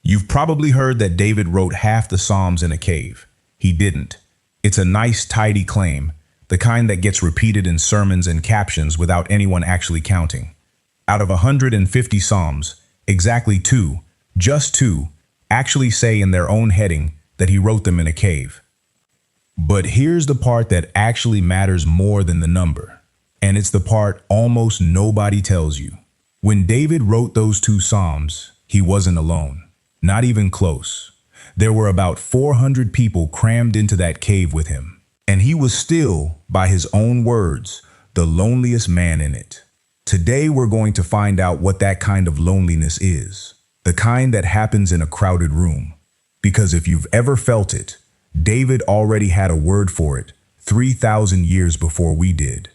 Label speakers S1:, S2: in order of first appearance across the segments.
S1: You've probably heard that David wrote half the Psalms in a cave. He didn't. It's a nice, tidy claim, the kind that gets repeated in sermons and captions without anyone actually counting. Out of 150 Psalms, exactly two, just two, actually say in their own heading that he wrote them in a cave. But here's the part that actually matters more than the number, and it's the part almost nobody tells you. When David wrote those two Psalms, he wasn't alone, not even close. There were about 400 people crammed into that cave with him, and he was still, by his own words, the loneliest man in it. Today we're going to find out what that kind of loneliness is, the kind that happens in a crowded room. Because if you've ever felt it, David already had a word for it 3,000 years before we did.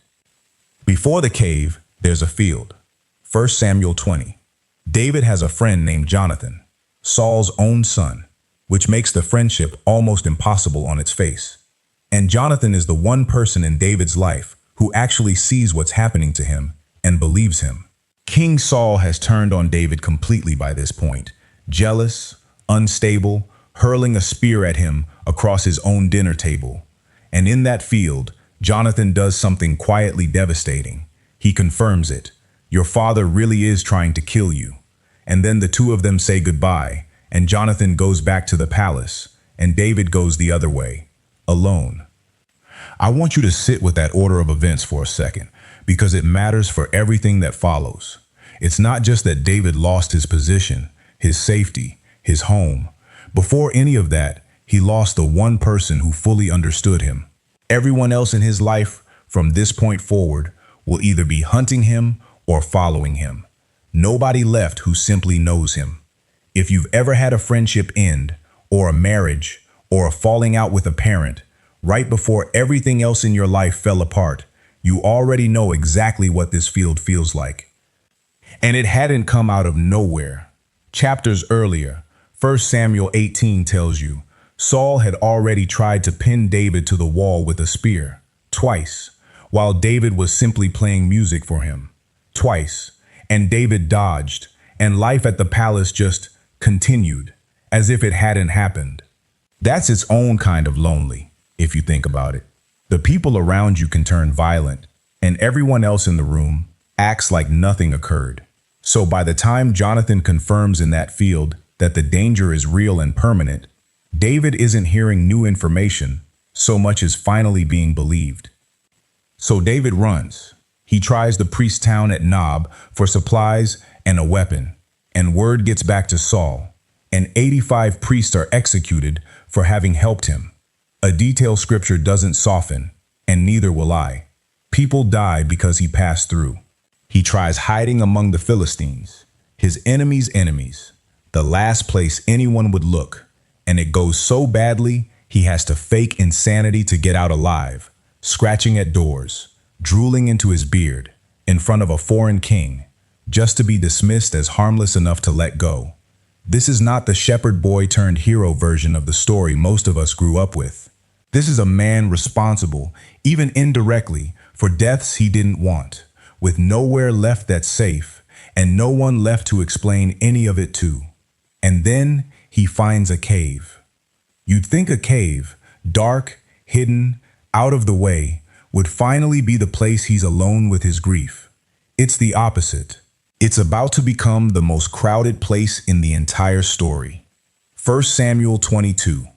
S1: Before the cave, there's a field. 1 Samuel 20. David has a friend named Jonathan, Saul's own son, which makes the friendship almost impossible on its face. And Jonathan is the one person in David's life who actually sees what's happening to him and believes him. King Saul has turned on David completely by this point, jealous, unstable, hurling a spear at him across his own dinner table. And in that field, Jonathan does something quietly devastating. He confirms it. Your father really is trying to kill you. And then the two of them say goodbye, and Jonathan goes back to the palace, and David goes the other way, alone. I want you to sit with that order of events for a second, because it matters for everything that follows. It's not just that David lost his position, his safety, his home. Before any of that, he lost the one person who fully understood him. Everyone else in his life, from this point forward, will either be hunting him or following him. Nobody left who simply knows him. If you've ever had a friendship end, or a marriage, or a falling out with a parent, right before everything else in your life fell apart, you already know exactly what this field feels like. And it hadn't come out of nowhere. Chapters earlier, 1 Samuel 18 tells you, Saul had already tried to pin David to the wall with a spear, twice, while David was simply playing music for him. Twice, and David dodged, and life at the palace just continued, as if it hadn't happened. That's its own kind of lonely, if you think about it. The people around you can turn violent, and everyone else in the room acts like nothing occurred. So by the time Jonathan confirms in that field that the danger is real and permanent, David isn't hearing new information so much as finally being believed. So David runs. He tries the priest town at Nob for supplies and a weapon, and word gets back to Saul, and 85 priests are executed for having helped him. A detail scripture doesn't soften, and neither will I. People die because he passed through. He tries hiding among the Philistines, his enemies' enemies, the last place anyone would look, and it goes so badly he has to fake insanity to get out alive, scratching at doors, drooling into his beard, in front of a foreign king, just to be dismissed as harmless enough to let go. This is not the shepherd boy turned hero version of the story most of us grew up with. This is a man responsible, even indirectly, for deaths he didn't want, with nowhere left that's safe, and no one left to explain any of it to. And then he finds a cave. You'd think a cave, dark, hidden, out of the way, would finally be the place he's alone with his grief. It's the opposite. It's about to become the most crowded place in the entire story. 1 Samuel 22.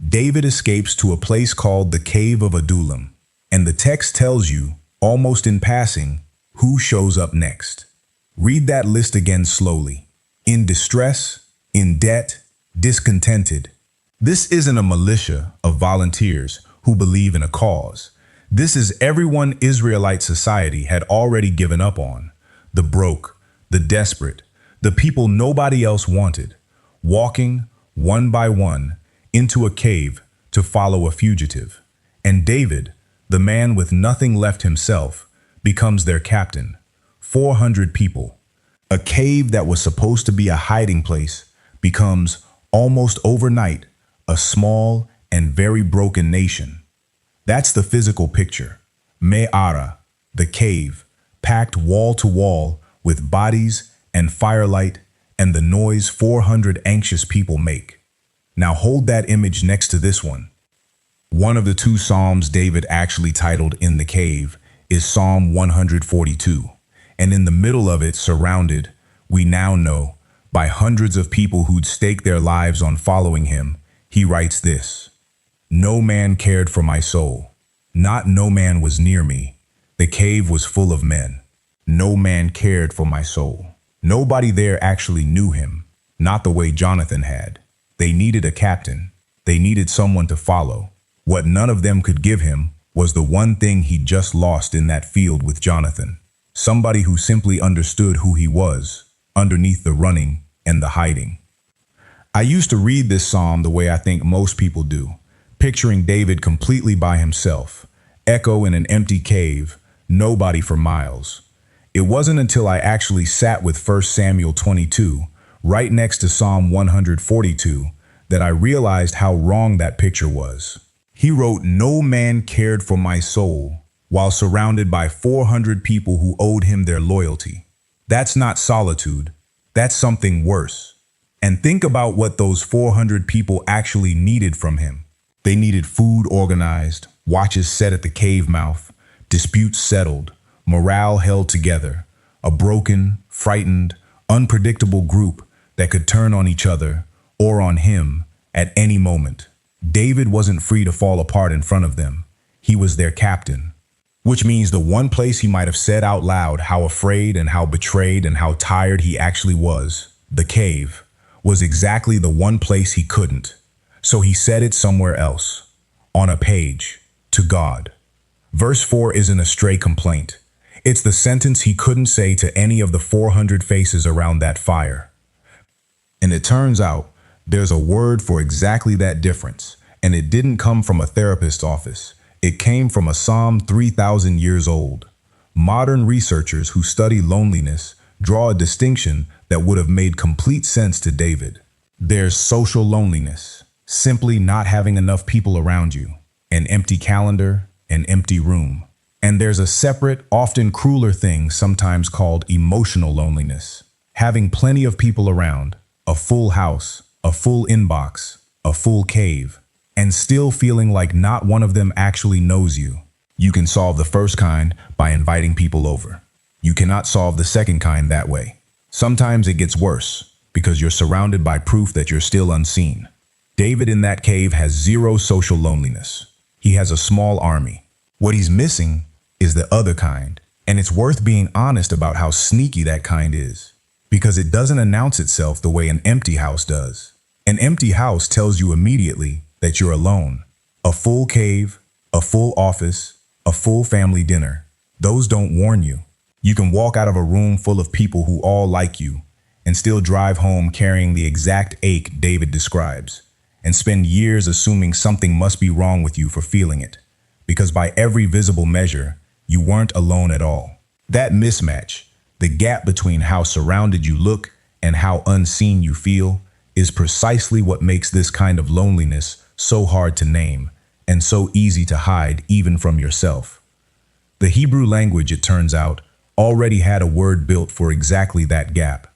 S1: David escapes to a place called the Cave of Adullam, and the text tells you, almost in passing, who shows up next. Read that list again slowly. In distress, in debt, discontented. This isn't a militia of volunteers who believe in a cause. This is everyone Israelite society had already given up on. The broke, the desperate, the people nobody else wanted, walking, one by one, into a cave to follow a fugitive. And David, the man with nothing left himself, becomes their captain. 400 people. A cave that was supposed to be a hiding place becomes, almost overnight, a small and very broken nation. That's the physical picture. Me'ara, the cave, packed wall to wall with bodies and firelight and the noise 400 anxious people make. Now hold that image next to this one. One of the two psalms David actually titled In the Cave is Psalm 142, and in the middle of it, surrounded, we now know, by hundreds of people who'd stake their lives on following him, he writes this: "No man cared for my soul. No man was near me. The cave was full of men. No man cared for my soul." Nobody there actually knew him, not the way Jonathan had. They needed a captain. They needed someone to follow. What none of them could give him was the one thing he'd just lost in that field with Jonathan. Somebody who simply understood who he was, underneath the running and the hiding. I used to read this psalm the way I think most people do, picturing David completely by himself, echo in an empty cave, nobody for miles. It wasn't until I actually sat with 1 Samuel 22, right next to Psalm 142, that I realized how wrong that picture was. He wrote, "No man cared for my soul," while surrounded by 400 people who owed him their loyalty. That's not solitude. That's something worse. And think about what those 400 people actually needed from him. They needed food organized, watches set at the cave mouth, disputes settled, morale held together, a broken, frightened, unpredictable group that could turn on each other or on him at any moment. David wasn't free to fall apart in front of them. He was their captain. Which means the one place he might have said out loud how afraid and how betrayed and how tired he actually was, the cave, was exactly the one place he couldn't. So he said it somewhere else, on a page, to God. Verse 4 isn't a stray complaint. It's the sentence he couldn't say to any of the 400 faces around that fire. And it turns out there's a word for exactly that difference, and it didn't come from a therapist's office. It came from a psalm 3,000 years old. Modern researchers who study loneliness draw a distinction that would have made complete sense to David. There's social loneliness, simply not having enough people around you, an empty calendar, an empty room. And there's a separate, often crueler thing sometimes called emotional loneliness, having plenty of people around, a full house, a full inbox, a full cave, and still feeling like not one of them actually knows you. You can solve the first kind by inviting people over. You cannot solve the second kind that way. Sometimes it gets worse because you're surrounded by proof that you're still unseen. David in that cave has zero social loneliness. He has a small army. What he's missing is the other kind, and it's worth being honest about how sneaky that kind is, because it doesn't announce itself the way an empty house does. An empty house tells you immediately that you're alone. A full cave, a full office, a full family dinner. Those don't warn you. You can walk out of a room full of people who all like you and still drive home carrying the exact ache David describes, and spend years assuming something must be wrong with you for feeling it, because by every visible measure, you weren't alone at all. That mismatch, the gap between how surrounded you look and how unseen you feel, is precisely what makes this kind of loneliness so hard to name and so easy to hide even from yourself. The Hebrew language, it turns out, already had a word built for exactly that gap.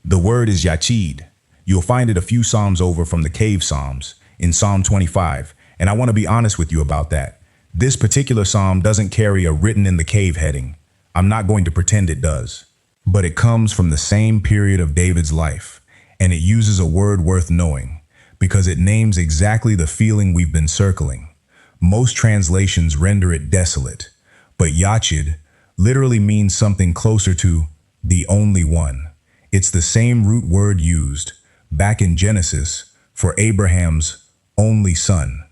S1: The word is Yachid. You'll find it a few psalms over from the cave psalms, in Psalm 25, and I want to be honest with you about that. This particular psalm doesn't carry a written in the cave heading. I'm not going to pretend it does. But it comes from the same period of David's life, and it uses a word worth knowing, because it names exactly the feeling we've been circling. Most translations render it desolate, but Yachid literally means something closer to the only one. It's the same root word used back in Genesis for Abraham's only son.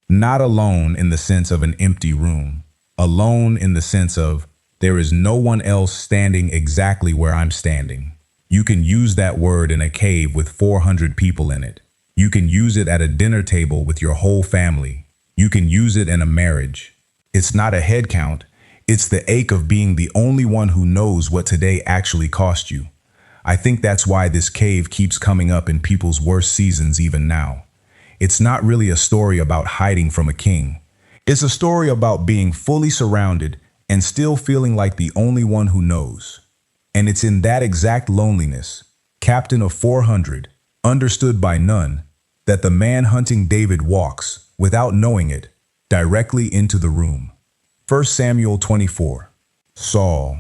S1: Not alone in the sense of an empty room, alone in the sense of there is no one else standing exactly where I'm standing. You can use that word in a cave with 400 people in it. You can use it at a dinner table with your whole family. You can use it in a marriage. It's not a headcount. It's the ache of being the only one who knows what today actually cost you. I think that's why this cave keeps coming up in people's worst seasons even now. It's not really a story about hiding from a king. It's a story about being fully surrounded and still feeling like the only one who knows. And it's in that exact loneliness, captain of 400, understood by none that the man hunting David walks, without knowing it, directly into the room. 1 Samuel 24. Saul,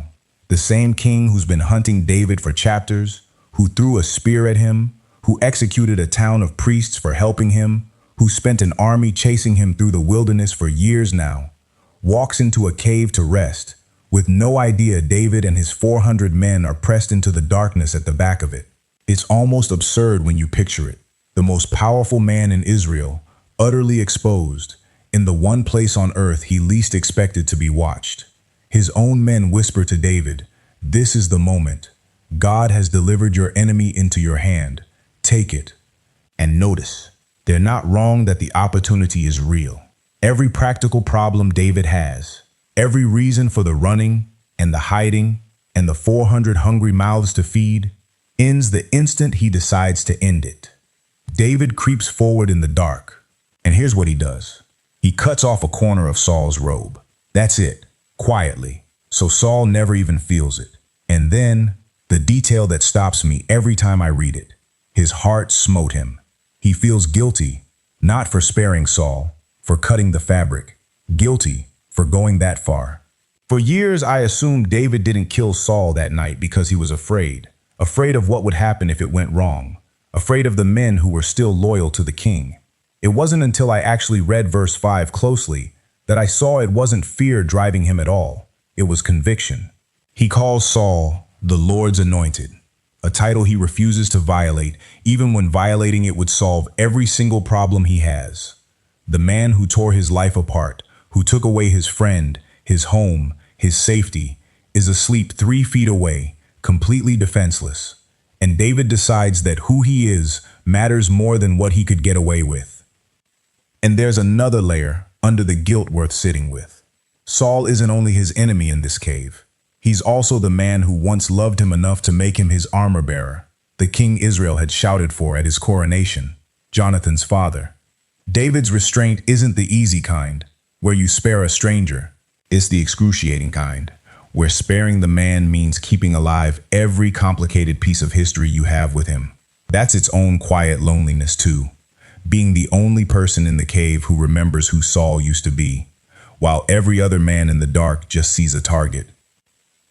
S1: the same king who's been hunting David for chapters, who threw a spear at him, who executed a town of priests for helping him, who spent an army chasing him through the wilderness for years now, walks into a cave to rest, with no idea David and his 400 men are pressed into the darkness at the back of it. It's almost absurd when you picture it. The most powerful man in Israel, utterly exposed, in the one place on earth he least expected to be watched. His own men whisper to David, "This is the moment. God has delivered your enemy into your hand. Take it." And notice, they're not wrong that the opportunity is real. Every practical problem David has, every reason for the running and the hiding and the 400 hungry mouths to feed, ends the instant he decides to end it. David creeps forward in the dark, and here's what he does. He cuts off a corner of Saul's robe. That's it, quietly, so Saul never even feels it. And then, the detail that stops me every time I read it. His heart smote him. He feels guilty, not for sparing Saul, for cutting the fabric. Guilty for going that far. For years, I assumed David didn't kill Saul that night because he was afraid of what would happen if it went wrong, afraid of the men who were still loyal to the king. It wasn't until I actually read verse 5 closely that I saw it wasn't fear driving him at all. It was conviction. He calls Saul the Lord's anointed, a title he refuses to violate, even when violating it would solve every single problem he has. The man who tore his life apart, who took away his friend, his home, his safety, is asleep 3 feet away, completely defenseless. And David decides that who he is matters more than what he could get away with. And there's another layer under the guilt worth sitting with. Saul isn't only his enemy in this cave. He's also the man who once loved him enough to make him his armor-bearer, the king Israel had shouted for at his coronation, Jonathan's father. David's restraint isn't the easy kind, where you spare a stranger. It's the excruciating kind, where sparing the man means keeping alive every complicated piece of history you have with him. That's its own quiet loneliness too, being the only person in the cave who remembers who Saul used to be, while every other man in the dark just sees a target.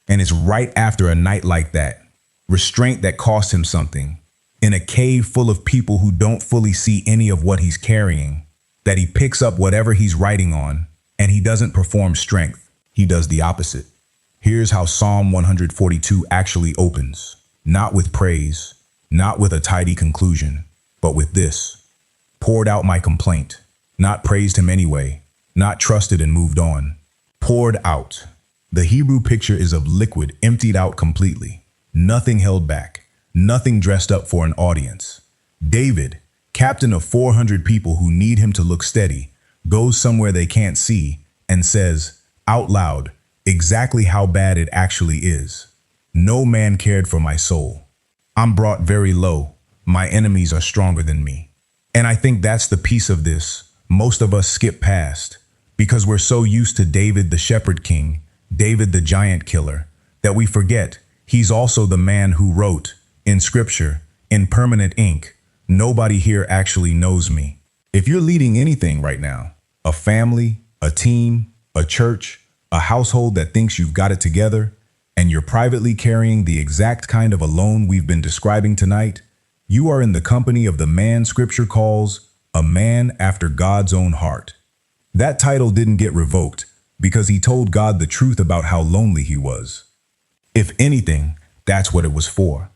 S1: And it's right after a night like that, restraint that cost him something, in a cave full of people who don't fully see any of what he's carrying, that he picks up whatever he's writing on, and he doesn't perform strength. He does the opposite. Here's how Psalm 142 actually opens. Not with praise, not with a tidy conclusion, but with this. Poured out my complaint, not praised him anyway, not trusted and moved on. Poured out. The Hebrew picture is of liquid emptied out completely. Nothing held back, nothing dressed up for an audience. David, captain of 400 people who need him to look steady, goes somewhere they can't see and says, out loud, exactly how bad it actually is. No man cared for my soul. I'm brought very low. My enemies are stronger than me. And I think that's the piece of this most of us skip past, because we're so used to David the shepherd king, David the giant killer, that we forget he's also the man who wrote, in scripture, in permanent ink, nobody here actually knows me. If you're leading anything right now, a family, a team, a church, a household that thinks you've got it together, and you're privately carrying the exact kind of alone we've been describing tonight, you are in the company of the man scripture calls a man after God's own heart. That title didn't get revoked because he told God the truth about how lonely he was. If anything, that's what it was for.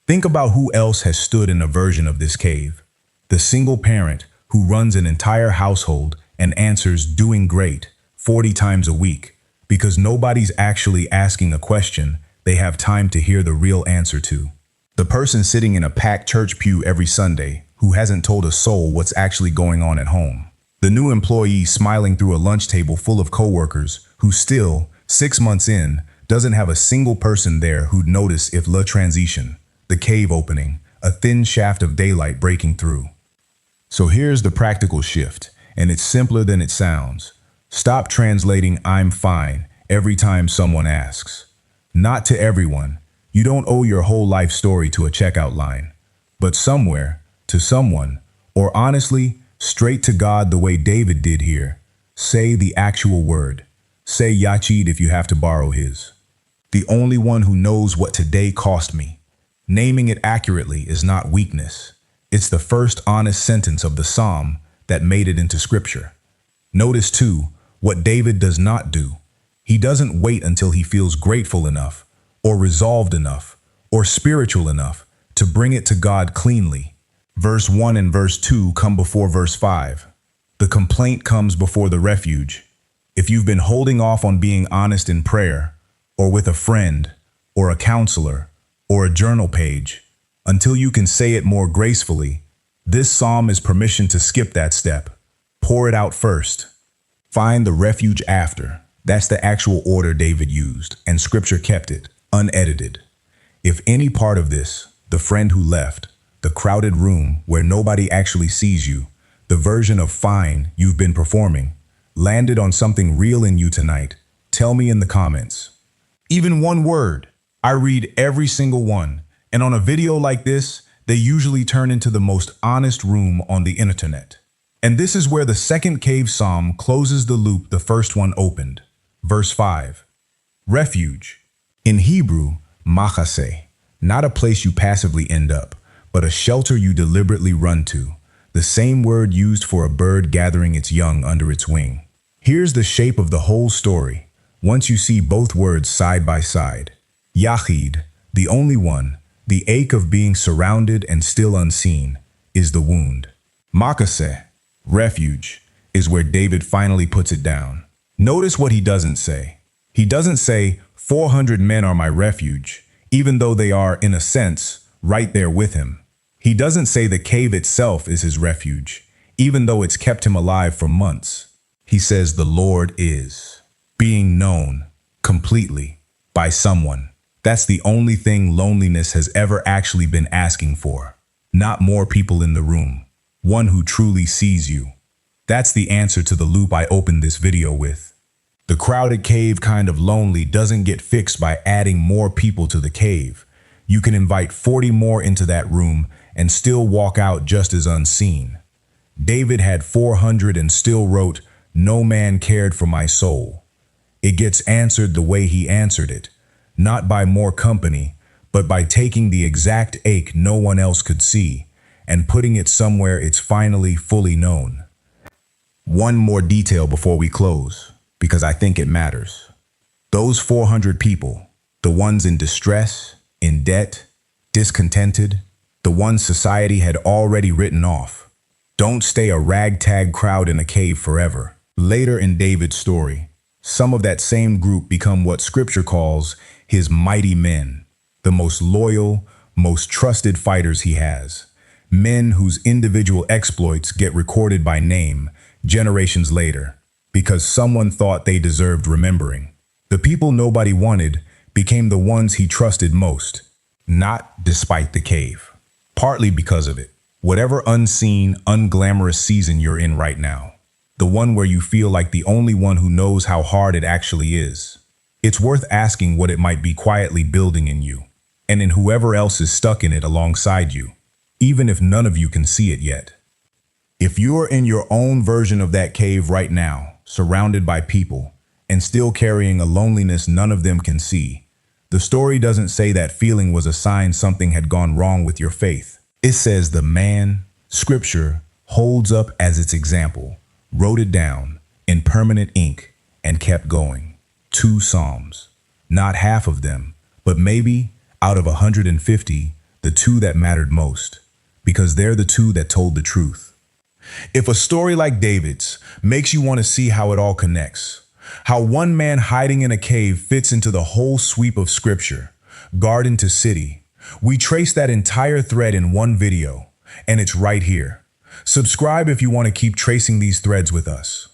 S1: Think about who else has stood in a version of this cave. The single parent who runs an entire household and answers doing great 40 times a week because nobody's actually asking a question they have time to hear the real answer to. The person sitting in a packed church pew every Sunday who hasn't told a soul what's actually going on at home. The new employee smiling through a lunch table full of coworkers who still, 6 months in, doesn't have a single person there who'd notice if la transition, the cave opening, a thin shaft of daylight breaking through. So here's the practical shift, and it's simpler than it sounds. Stop translating "I'm fine" every time someone asks. Not to everyone, You don't owe your whole life story to a checkout line, but somewhere, to someone, or honestly, straight to God the way David did here. Say the actual word. Say Yachid if you have to borrow his. The only one who knows what today cost me. Naming it accurately is not weakness. It's the first honest sentence of the psalm that made it into scripture. Notice too, what David does not do. He doesn't wait until he feels grateful enough, or resolved enough, or spiritual enough to bring it to God cleanly. Verse 1 and verse 2 come before verse 5. The complaint comes before the refuge. If you've been holding off on being honest in prayer, or with a friend, or a counselor, or a journal page, until you can say it more gracefully, this psalm is permission to skip that step. Pour it out first. Find the refuge after. That's the actual order David used, and scripture kept it, unedited. If any part of this, the friend who left, the crowded room where nobody actually sees you, the version of fine you've been performing, landed on something real in you tonight, tell me in the comments. Even one word. I read every single one, and on a video like this, they usually turn into the most honest room on the internet. And this is where the second cave psalm closes the loop the first one opened. Verse 5. Refuge. In Hebrew, machaseh, not a place you passively end up, but a shelter you deliberately run to, the same word used for a bird gathering its young under its wing. Here's the shape of the whole story, once you see both words side by side. Yachid, the only one, the ache of being surrounded and still unseen, is the wound. Machaseh, refuge, is where David finally puts it down. Notice what he doesn't say. He doesn't say, 400 men are my refuge, even though they are, in a sense, right there with him. He doesn't say the cave itself is his refuge, even though it's kept him alive for months. He says the Lord is being known completely by someone. That's the only thing loneliness has ever actually been asking for. Not more people in the room. One who truly sees you. That's the answer to the loop I opened this video with. The crowded cave kind of lonely doesn't get fixed by adding more people to the cave. You can invite 40 more into that room and still walk out just as unseen. David had 400 and still wrote, "No man cared for my soul." It gets answered the way he answered it, not by more company, but by taking the exact ache no one else could see and putting it somewhere it's finally fully known. One more detail before we close, because I think it matters. Those 400 people, the ones in distress, in debt, discontented, the ones society had already written off, don't stay a ragtag crowd in a cave forever. Later in David's story, some of that same group become what scripture calls his mighty men, the most loyal, most trusted fighters he has, men whose individual exploits get recorded by name generations later, because someone thought they deserved remembering. The people nobody wanted became the ones he trusted most, not despite the cave. Partly because of it. Whatever unseen, unglamorous season you're in right now, the one where you feel like the only one who knows how hard it actually is, it's worth asking what it might be quietly building in you, and in whoever else is stuck in it alongside you, even if none of you can see it yet. If you're in your own version of that cave right now, surrounded by people, and still carrying a loneliness none of them can see, the story doesn't say that feeling was a sign something had gone wrong with your faith. It says the man, scripture, holds up as its example, wrote it down in permanent ink, and kept going. 2 psalms. Not half of them, but maybe, out of 150, the 2 that mattered most, because they're the 2 that told the truth. If a story like David's makes you want to see how it all connects, how one man hiding in a cave fits into the whole sweep of scripture, garden to city, we trace that entire thread in one video, and it's right here. Subscribe if you want to keep tracing these threads with us.